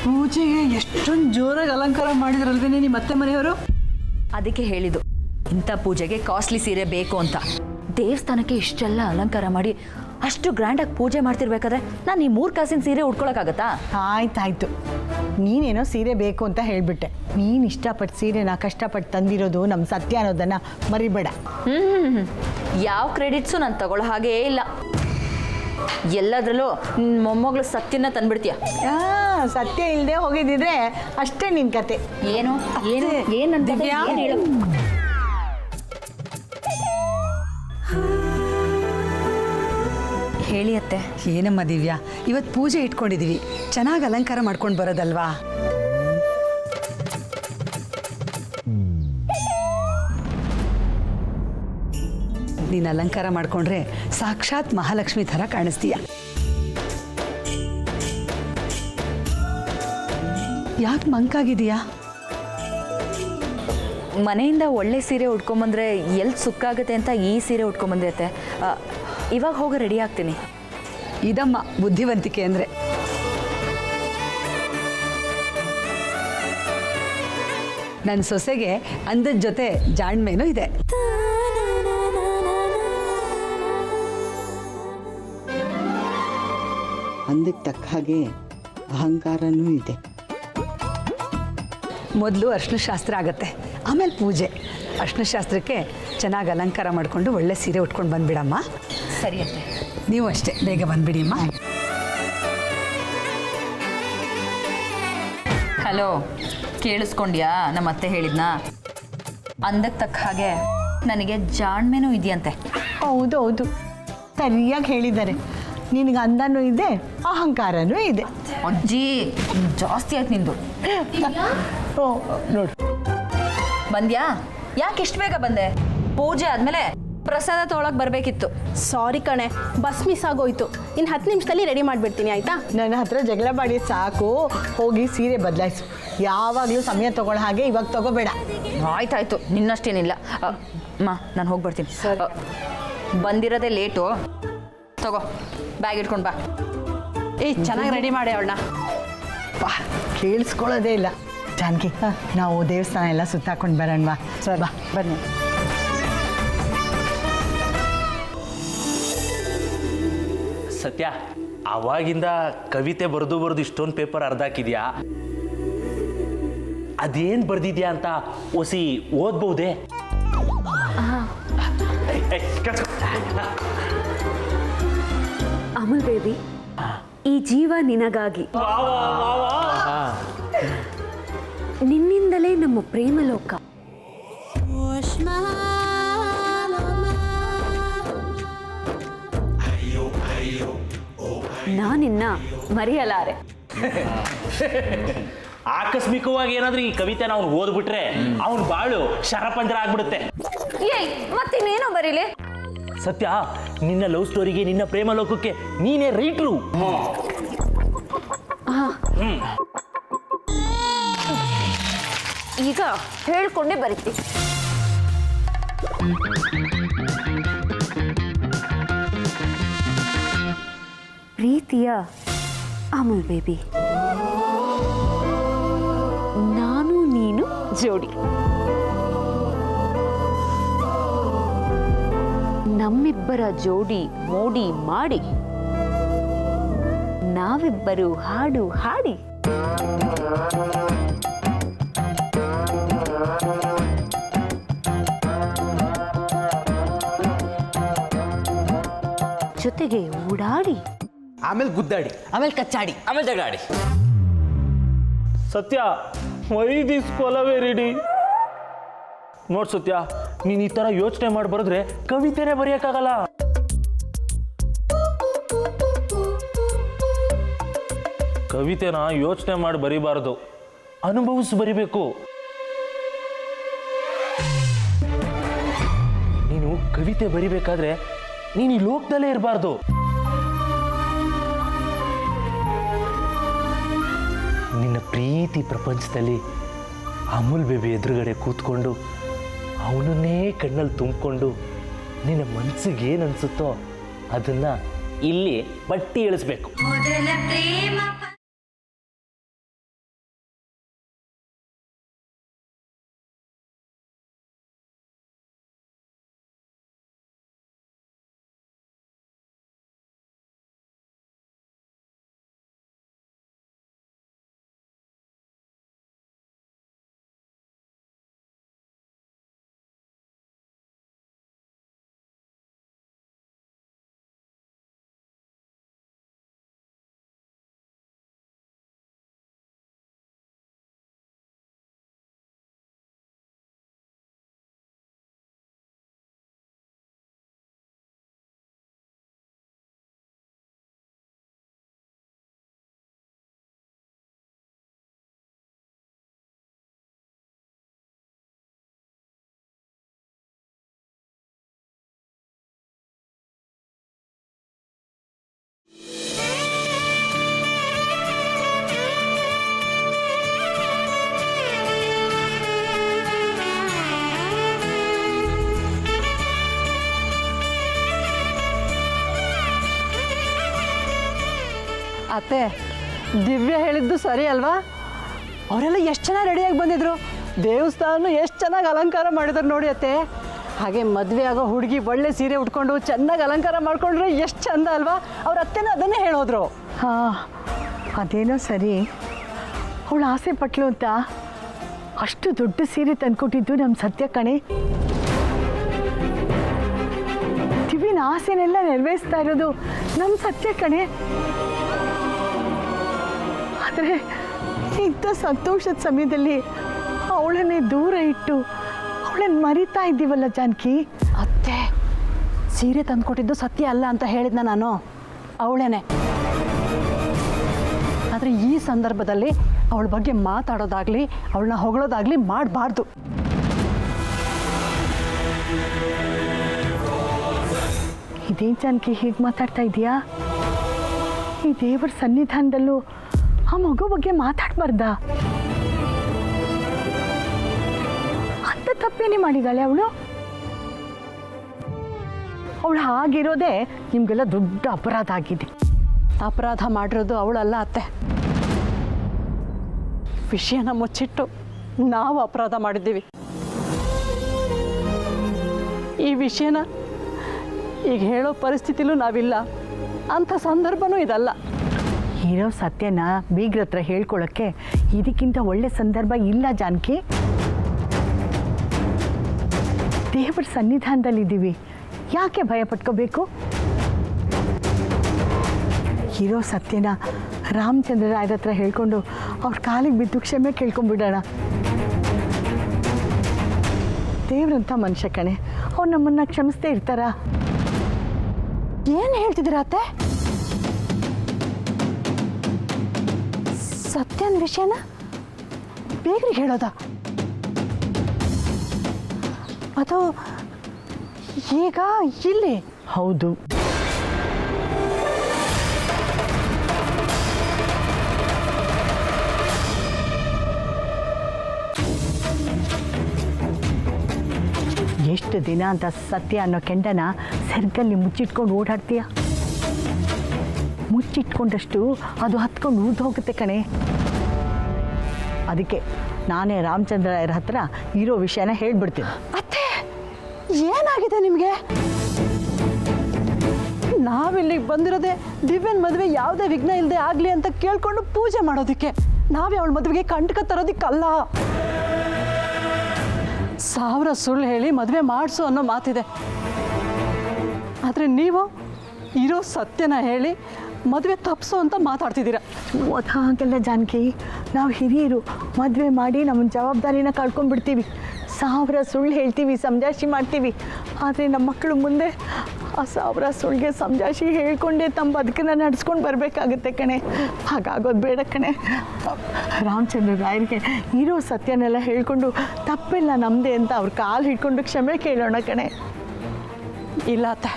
ಪೂಜೆಗೆ ಎಷ್ಟೊಂದು ಜೋರಾಗಿ ಅಲಂಕಾರ ಮಾಡಿದ್ರಲ್ವೇನೆ ನಿಮ್ಮ ಅತ್ತೆ ಮನೆಯವರು? ಅದಕ್ಕೆ ಹೇಳಿದ್ದು ಇಂಥ ಪೂಜೆಗೆ ಕಾಸ್ಟ್ಲಿ ಸೀರೆ ಬೇಕು ಅಂತ. ದೇವಸ್ಥಾನಕ್ಕೆ ಇಷ್ಟೆಲ್ಲ ಅಲಂಕಾರ ಮಾಡಿ ಅಷ್ಟು ಗ್ರ್ಯಾಂಡಾಗಿ ಪೂಜೆ ಮಾಡ್ತಿರ್ಬೇಕಾದ್ರೆ ನಾನು ಈ 3 ಕಾಸಿನ ಸೀರೆ ಉಟ್ಕೊಳಕ್ಕಾಗತ್ತಾ? ಆಯ್ತಾಯ್ತು, ನೀನೇನೋ ಸೀರೆ ಬೇಕು ಅಂತ ಹೇಳಿಬಿಟ್ಟೆ. ನೀನು ಇಷ್ಟಪಟ್ಟು ಸೀರೆನ ಕಷ್ಟಪಟ್ಟು ತಂದಿರೋದು ನಮ್ಮ ಸತ್ಯ ಅನ್ನೋದನ್ನು ಮರಿಬೇಡ. ಯಾವ ಕ್ರೆಡಿಟ್ಸು ನಾನು ತಗೊಳ್ಳೋ ಹಾಗೇ ಇಲ್ಲ. ಎಲ್ಲದರಲ್ಲೂ ಮೊಮ್ಮಗಳು ಸತ್ಯನ ತಂದ್ಬಿಡ್ತೀಯ. ಸತ್ಯ ಇಲ್ಲದೆ ಹೋಗಿದ್ದಿದ್ರೆ ಅಷ್ಟೇ ನಿನ್ನ ಕತೆ. ಏನು ಏನು ಏನಂತ ಹೇಳು. ಹೇಳಿ ಅತ್ತೆ. ಏನಮ್ಮ ದಿವ್ಯಾ, ಇವತ್ತು ಪೂಜೆ ಇಟ್ಕೊಂಡಿದ್ದೀವಿ, ಚೆನ್ನಾಗಿ ಅಲಂಕಾರ ಮಾಡ್ಕೊಂಡು ಬರೋದಲ್ವಾ? ನೀನು ಅಲಂಕಾರ ಮಾಡ್ಕೊಂಡ್ರೆ ಸಾಕ್ಷಾತ್ ಮಹಾಲಕ್ಷ್ಮಿ ಥರ ಕಾಣಿಸ್ತೀಯ. ಯಾಕೆ ಮಂಕಾಗಿದೆಯಾ? ಮನೆಯಿಂದ ಒಳ್ಳೆ ಸೀರೆ ಉಟ್ಕೊಂಬಂದ್ರೆ ಎಲ್ಲಿ ಸುಕ್ಕಾಗುತ್ತೆ ಅಂತ ಈ ಸೀರೆ ಉಟ್ಕೊಂಬಂದೆ ಅತ್ತೆ. ಇವಾಗ ಹೋಗಿ ರೆಡಿ ಆಗ್ತೀನಿ. ಇದಮ್ಮ ಬುದ್ಧಿವಂತಿಕೆ ಅಂದರೆ. ನನ್ನ ಸೊಸೆಗೆ ಅಂದದ ಜೊತೆ ಜಾಣ್ಮೆನೂ ಇದೆ. ಅಂದಕ್ಕೆ ತಕ್ಕ ಹಾಗೆ ಅಹಂಕಾರನೂ ಇದೆ. ಮೊದಲು ಅರ್ಶಿನ ಶಾಸ್ತ್ರ ಆಗುತ್ತೆ, ಆಮೇಲೆ ಪೂಜೆ. ಅರ್ಶಿನ ಶಾಸ್ತ್ರಕ್ಕೆ ಚೆನ್ನಾಗಿ ಅಲಂಕಾರ ಮಾಡಿಕೊಂಡು ಒಳ್ಳೆ ಸೀರೆ ಉಟ್ಕೊಂಡು ಬಂದುಬಿಡಮ್ಮ. ಸರಿ ಅತ್ತೆ. ನೀವು ಅಷ್ಟೇ ಬೇಗ ಬಂದುಬಿಡಿ ಅಮ್ಮ. ಹಲೋ, ಕೇಳಿಸ್ಕೊಂಡ್ಯಾ ನಮ್ಮ ಅತ್ತೆ ಹೇಳಿದ್ನಾ? ಅಂದಕ್ಕೆ ತಕ್ಕ ಹಾಗೆ ನನಗೆ ಜಾಣ್ಮೆನೂ ಇದೆಯಂತೆ. ಹೌದು ಹೌದು, ಸರಿಯಾಗಿ ಹೇಳಿದ್ದಾರೆ. ನಿನಗೆ ಅಂದನೂ ಇದೆ, ಅಹಂಕಾರನೂ ಇದೆ. ಅಜ್ಜಿ ಜಾಸ್ತಿ ಆಯ್ತು ನಿಂದು. ನೋಡು, ಬಂದ್ಯಾ? ಯಾಕೆ ಇಷ್ಟು ಬೇಗ ಬಂದೆ? ಪೂಜೆ ಆದಮೇಲೆ ಪ್ರಸಾದ ತೊಗೊಳಕ್ಕೆ ಬರಬೇಕಿತ್ತು. ಸಾರಿ ಕಣೆ, ಬಸ್ ಮಿಸ್ ಆಗೋಯ್ತು. ಇನ್ನು 10 ನಿಮಿಷದಲ್ಲಿ ರೆಡಿ ಮಾಡಿಬಿಡ್ತೀನಿ, ಆಯಿತಾ? ನನ್ನ ಹತ್ರ ಜಗಳ ಮಾಡಿ ಸಾಕು. ಹೋಗಿ ಸೀರೆ ಬದಲಾಯಿಸು. ಯಾವಾಗಲೂ ಸಮಯ ತಗೊಳ್ಳೋ ಹಾಗೆ ಇವಾಗ ತಗೋಬೇಡ. ಆಯ್ತಾಯ್ತು, ನಿನ್ನಷ್ಟೇನಿಲ್ಲ. ಅಮ್ಮ, ನಾನು ಹೋಗಿ ಬರ್ತೀನಿ. ಬಂದಿರೋದೇ ಲೇಟು. ತಗೋ, ಬ್ಯಾಗ್ ಇಟ್ಕೊಂಡು ಬಾ. ಚೆನ್ನಾಗಿ ರೆಡಿ ಮಾಡಿ ಅವಳನ್ನ. ಬಾ, ಕೇಳಿಸ್ಕೊಳ್ಳೋದೇ ಇಲ್ಲ. ಜಾನಕಿ, ನಾವು ದೇವಸ್ಥಾನ ಎಲ್ಲ ಸುತ್ತಾಕೊಂಡು ಬರೋಣವಾ? ಸರ್ ಬಾ, ಬನ್ನಿ. ಸತ್ಯ, ಅವಾಗಿಂದ ಕವಿತೆ ಬರೆದು ಇಷ್ಟೊಂದು ಪೇಪರ್ ಅರ್ಧಾಕಿದ್ಯಾ? ಅದೇನು ಬರ್ದಿದ್ಯಾ ಅಂತ ಒಸಿ ಓದ್ಬಹುದೇ? ಅಮುಲ್ ಬೇಬಿ, ಈ ಜೀವ ನಿನಗಾಗಿ, ನಿನ್ನಿಂದಲೇ ನಮ್ಮ ಪ್ರೇಮ ಲೋಕ. ನಾನಿನ್ನ ಮರೆಯಲಾರೆ. ಆಕಸ್ಮಿಕವಾಗಿ ಏನಾದ್ರೂ ಈ ಕವಿತೆ ನಾವು ಓದ್ಬಿಟ್ರೆ ಅವನು ಬಾಳು ಶರಪಂಜರ ಆಗ್ಬಿಡುತ್ತೆ. ಮತ್ತಿನ್ನೇನೋ ಬರೀಲಿ. ಸತ್ಯ, ನಿನ್ನ ಲವ್ ಸ್ಟೋರಿಗೆ, ನಿನ್ನ ಪ್ರೇಮ ಲೋಕಕ್ಕೆ ನೀನೇ ರೈಟ್ರು. ಈಗ ಹೇಳ್ಕೊಂಡೇ ಬರೀತಿ. ಪ್ರೀತಿಯ ಅಮುಲ್ ಬೇಬಿ, ನಾನು ನೀನು ಜೋಡಿ. ನಮ್ಮಿಬ್ಬರ ಜೋಡಿ ಮೋಡಿ ಮಾಡಿ ನಾವಿಬ್ಬರು ಹಾಡು ಹಾಡಿ. ಜೊತೆಗೆ ಓಡಾಡಿ, ಆಮೇಲೆ ಗುದ್ದಾಡಿ, ಆಮೇಲೆ ಕಚ್ಚಾಡಿ, ಆಮೇಲೆ ಜಗಾಡಿ. ಸತ್ಯ ವೈದಿಸ್ಕೊಲವೇ ರೆಡಿ. ನೋಡ್ ಸತ್ಯ, ನೀನು ಈ ಥರ ಯೋಚನೆ ಮಾಡಿ ಬರೆದ್ರೆ ಕವಿತೆನೇ ಬರೆಯೋಕ್ಕಾಗಲ್ಲ. ಕವಿತೆನ ಯೋಚನೆ ಮಾಡಿ ಬರಿಬಾರ್ದು, ಅನುಭವಿಸಿ ಬರಿಬೇಕು. ನೀನು ಕವಿತೆ ಬರಿಬೇಕಾದ್ರೆ ನೀನು ಈ ಲೋಕದಲ್ಲೇ ಇರಬಾರ್ದು. ನಿನ್ನ ಪ್ರೀತಿ ಪ್ರಪಂಚದಲ್ಲಿ ಅಮೂಲ್ ಬೇಬಿ ಎದುರುಗಡೆ ಕೂತ್ಕೊಂಡು ಅವನನ್ನೇ ಕಣ್ಣಲ್ಲಿ ತುಂಬಿಕೊಂಡು ನಿನ್ನ ಮನಸ್ಸಿಗೆ ಏನು ಅನಿಸುತ್ತೋ ಅದನ್ನು ಇಲ್ಲಿ ಬಟ್ಟಿ ಇಳಿಸ್ಬೇಕು. ಅತ್ತೆ, ದಿವ್ಯ ಹೇಳಿದ್ದು ಸರಿ ಅಲ್ವಾ? ಅವರೆಲ್ಲ ಎಷ್ಟು ಚೆನ್ನಾಗಿ ರೆಡಿಯಾಗಿ ಬಂದಿದ್ರು. ದೇವಸ್ಥಾನ ಎಷ್ಟು ಚೆನ್ನಾಗಿ ಅಲಂಕಾರ ಮಾಡಿದ್ರು ನೋಡಿ ಅತ್ತೆ. ಹಾಗೆ ಮದುವೆ ಆಗೋ ಹುಡುಗಿ ಒಳ್ಳೆ ಸೀರೆ ಉಟ್ಕೊಂಡು ಚೆನ್ನಾಗಿ ಅಲಂಕಾರ ಮಾಡ್ಕೊಂಡ್ರೆ ಎಷ್ಟು ಚಂದ ಅಲ್ವಾ? ಅವ್ರ ಅತ್ತೆನೂ ಅದನ್ನೇ ಹೇಳೋದ್ರು. ಹಾಂ, ಅದೇನೋ ಸರಿ. ಅವಳು ಆಸೆ ಪಟ್ಲು ಅಂತ ಅಷ್ಟು ದೊಡ್ಡ ಸೀರೆ ತಂದ್ಕೊಟ್ಟಿದ್ದು ನಮ್ಮ ಸತ್ಯ ಕಣೆ. ದಿವ್ಯನ ಆಸೆನೆಲ್ಲ ನೆರವೇರಿಸ್ತಾ ಇರೋದು ನಮ್ಮ ಸತ್ಯ ಕಣೆ. ಆದರೆ ಇಂಥ ಸಂತೋಷದ ಸಮಯದಲ್ಲಿ ಅವಳನ್ನೇ ದೂರ ಇಟ್ಟು ಅವಳನ್ನು ಮರಿತಾ ಇದ್ದೀವಲ್ಲ ಜಾನಕಿ. ಅತ್ತೆ, ಸೀರೆ ತಂದುಕೊಟ್ಟಿದ್ದು ಸತ್ಯ ಅಲ್ಲ ಅಂತ ಹೇಳಿದ್ನ ನಾನು, ಅವಳೇನೆ. ಆದರೆ ಈ ಸಂದರ್ಭದಲ್ಲಿ ಅವಳ ಬಗ್ಗೆ ಮಾತಾಡೋದಾಗಲಿ ಅವಳನ್ನ ಹೊಗಳೋದಾಗಲಿ ಮಾಡಬಾರ್ದು. ಇದೇನು ಜಾನಕಿ ಹೀಗೆ ಮಾತಾಡ್ತಾ ಇದೀಯಾ? ಈ ದೇವರ ಸನ್ನಿಧಾನದಲ್ಲೂ ಆ ಮಗು ಬಗ್ಗೆ ಮಾತಾಡಬಾರ್ದ? ಅಂತ ತಪ್ಪೇನೇ ಮಾಡಿದಾಳೆ ಅವಳು? ಅವಳು ಹಾಗಿರೋದೇ ನಿಮಗೆಲ್ಲ ದೊಡ್ಡ ಅಪರಾಧ ಆಗಿದೆ. ಅಪರಾಧ ಮಾಡಿರೋದು ಅವಳಲ್ಲ ಅತ್ತೆ. ವಿಷಯನ ಮುಚ್ಚಿಟ್ಟು ನಾವು ಅಪರಾಧ ಮಾಡಿದ್ದೀವಿ. ಈ ವಿಷಯನ ಈಗ ಹೇಳೋ ಪರಿಸ್ಥಿತಿಲೂ ನಾವಿಲ್ಲ, ಅಂಥ ಸಂದರ್ಭನೂ ಇದಲ್ಲ. ಇರೋ ಸತ್ಯನ ಬೀಗ್ರ ಹತ್ರ ಹೇಳ್ಕೊಳ್ಳೋಕ್ಕೆ ಇದಕ್ಕಿಂತ ಒಳ್ಳೆ ಸಂದರ್ಭ ಇಲ್ಲ ಜಾನಕಿ. ದೇವರ ಸನ್ನಿಧಾನದಲ್ಲಿದ್ದೀವಿ, ಯಾಕೆ ಭಯ ಪಟ್ಕೋಬೇಕು? ಇರೋ ಸತ್ಯನ ರಾಮಚಂದ್ರ ರಾಯರ ಹತ್ರ ಹೇಳ್ಕೊಂಡು ಅವ್ರ ಕಾಲಿಗೆ ಬಿದ್ದು ಕ್ಷಮೆ ಕೇಳ್ಕೊಂಡ್ಬಿಡೋಣ. ದೇವ್ರಂಥ ಮನುಷ್ಯ ಕಣೆ, ಅವ್ರು ನಮ್ಮನ್ನು ಕ್ಷಮಿಸದೇ ಇರ್ತಾರಾ? ಏನು ಹೇಳ್ತಿದ್ದೀರ ಅತ್ತೆ? ಸತ್ಯನ ವಿಷಯನ ಬೇಗ್ರಿಗೆ ಹೇಳೋದ? ಅದು ಈಗ ಇಲ್ಲಿ? ಹೌದು. ಎಷ್ಟು ದಿನ ಅಂತ ಸತ್ಯ ಅನ್ನೋ ಕೆಂಡನ ಸೆರ್ಗಲ್ಲಿ ಮುಚ್ಚಿಟ್ಕೊಂಡು ಓಡಾಡ್ತೀಯ? ಮುಚ್ಚಿಟ್ಕೊಂಡಷ್ಟು ಅದು ಹತ್ಕೊಂಡು ಊದು ಹೋಗುತ್ತೆ ಕಣೆ. ಅದಕ್ಕೆ ನಾನೇ ರಾಮಚಂದ್ರಾಯರ ಹತ್ರ ಇರೋ ವಿಷಯನ ಹೇಳ್ಬಿಡ್ತೀನಿ. ಅತ್ತೆ, ಏನಾಗಿದೆ ನಿಮಗೆ? ನಾವಿಲ್ಲಿಗೆ ಬಂದಿರೋದೆ ದಿವ್ಯನ ಮದುವೆ ಯಾವುದೇ ವಿಘ್ನ ಇಲ್ಲದೆ ಆಗಲಿ ಅಂತ ಕೇಳ್ಕೊಂಡು ಪೂಜೆ ಮಾಡೋದಕ್ಕೆ, ನಾವೇ ಅವಳ ಮದುವೆಗೆ ಕಂಟಕ ತರೋದಕ್ಕಲ್ಲ. 1000 ಸುಳ್ಳು ಹೇಳಿ ಮದುವೆ ಮಾಡಿಸು ಅನ್ನೋ ಮಾತಿದೆ. ಆದರೆ ನೀವು ಇರೋ ಸತ್ಯನ ಹೇಳಿ ಮದುವೆ ತಪ್ಪಿಸು ಅಂತ ಮಾತಾಡ್ತಿದ್ದೀರಾ. ಅದು ಹಾಗೆಲ್ಲ ಜಾನಕಿ, ನಾವು ಹಿರಿಯರು ಮದುವೆ ಮಾಡಿ ನಮ್ಮ ಜವಾಬ್ದಾರಿನ ಕಳ್ಕೊಂಡ್ಬಿಡ್ತೀವಿ. 1000 ಸುಳ್ಳು ಹೇಳ್ತೀವಿ, ಸಮಜಾಯಿಷಿ ಮಾಡ್ತೀವಿ. ಆದರೆ ನಮ್ಮ ಮಕ್ಕಳು ಮುಂದೆ ಆ 1000 ಸುಳ್ಳಿಗೆ ಸಮಜಾಯಿಷಿ ಹೇಳ್ಕೊಂಡೆ ತಮ್ಮ ಬದುಕನ್ನು ನಡೆಸ್ಕೊಂಡು ಬರಬೇಕಾಗುತ್ತೆ ಕಣೆ. ಹಾಗಾಗೋದು ಬೇಡ ಕಣೆ. ರಾಮಚಂದ್ರ ರಾಯರಿಗೆ ಇರೋ ಸತ್ಯನೆಲ್ಲ ಹೇಳ್ಕೊಂಡು ತಪ್ಪೆಲ್ಲ ನಮ್ಮದೇ ಅಂತ ಅವ್ರ ಕಾಲು ಹಿಡ್ಕೊಂಡು ಕ್ಷಮೆ ಕೇಳೋಣ ಕಣೆ. ಇಲ್ಲ ಅತ್ತೆ,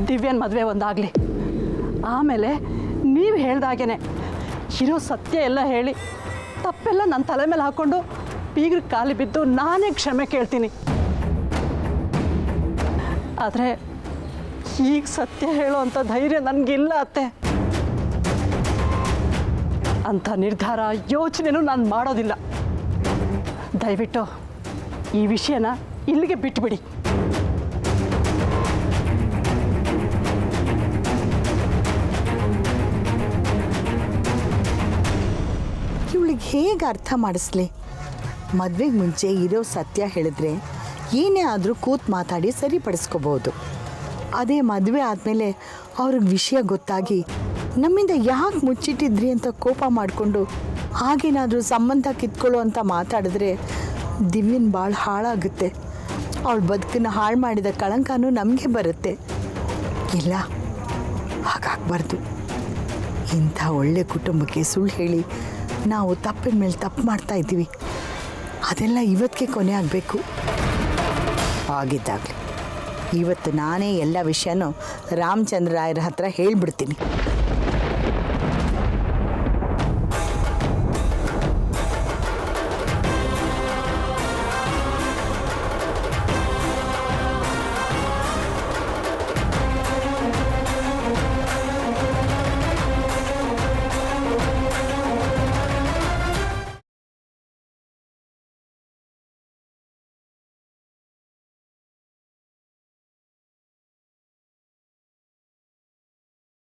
ದಿವ್ಯನ ಮದುವೆ ಒಂದಾಗಲಿ, ಆಮೇಲೆ ನೀವು ಹೇಳ್ದಾಗೇನೆ ಇರೋ ಸತ್ಯ ಎಲ್ಲ ಹೇಳಿ ತಪ್ಪೆಲ್ಲ ನನ್ನ ತಲೆ ಮೇಲೆ ಹಾಕ್ಕೊಂಡು ಬೀಗ್ರ ಕಾಲಿ ಬಿದ್ದು ನಾನೇ ಕ್ಷಮೆ ಕೇಳ್ತೀನಿ. ಆದರೆ ಈಗ ಸತ್ಯ ಹೇಳೋ ಅಂಥ ಧೈರ್ಯ ನನಗಿಲ್ಲ ಅತ್ತೆ. ಅಂಥ ನಿರ್ಧಾರ ಯೋಚನೆನೂ ನಾನು ಮಾಡೋದಿಲ್ಲ. ದಯವಿಟ್ಟು ಈ ವಿಷಯನ ಇಲ್ಲಿಗೆ ಬಿಟ್ಬಿಡಿ. ಇವಳಿಗೆ ಹೇಗೆ ಅರ್ಥ ಮಾಡಿಸ್ಲಿ? ಮದುವೆಗೆ ಮುಂಚೆ ಇರೋ ಸತ್ಯ ಹೇಳಿದ್ರೆ ಏನೇ ಆದರೂ ಕೂತು ಮಾತಾಡಿ ಸರಿಪಡಿಸ್ಕೋಬೋದು. ಅದೇ ಮದುವೆ ಆದಮೇಲೆ ಅವ್ರಿಗೆ ವಿಷಯ ಗೊತ್ತಾಗಿ ನಮ್ಮಿಂದ ಯಾಕೆ ಮುಚ್ಚಿಟ್ಟಿದ್ರಿ ಅಂತ ಕೋಪ ಮಾಡಿಕೊಂಡು ಹಾಗೇನಾದರೂ ಸಂಬಂಧ ಕಿತ್ಕೊಳ್ಳೋ ಅಂತ ಮಾತಾಡಿದ್ರೆ ದಿವ್ಯನ ಭಾಳ ಹಾಳಾಗುತ್ತೆ. ಅವಳ ಬದುಕನ್ನು ಹಾಳು ಮಾಡಿದ ಕಳಂಕನೂ ನಮಗೆ ಬರುತ್ತೆ. ಇಲ್ಲ, ಹಾಗಾಗಬಾರ್ದು. ಇಂಥ ಒಳ್ಳೆ ಕುಟುಂಬಕ್ಕೆ ಸುಳ್ಳು ಹೇಳಿ ನಾವು ತಪ್ಪಿನ ಮೇಲೆ ತಪ್ಪು ಮಾಡ್ತಾ ಇದ್ದೀವಿ. ಅದೆಲ್ಲ ಇವತ್ತಿಗೆ ಕೊನೆ ಆಗಬೇಕು. ಆಗಿದ್ದಾಗಲಿ ಇವತ್ತು ನಾನೇ ಎಲ್ಲ ವಿಷಯನೂ ರಾಮಚಂದ್ರ ರಾಯರ ಹತ್ರ ಹೇಳಿಬಿಡ್ತೀನಿ.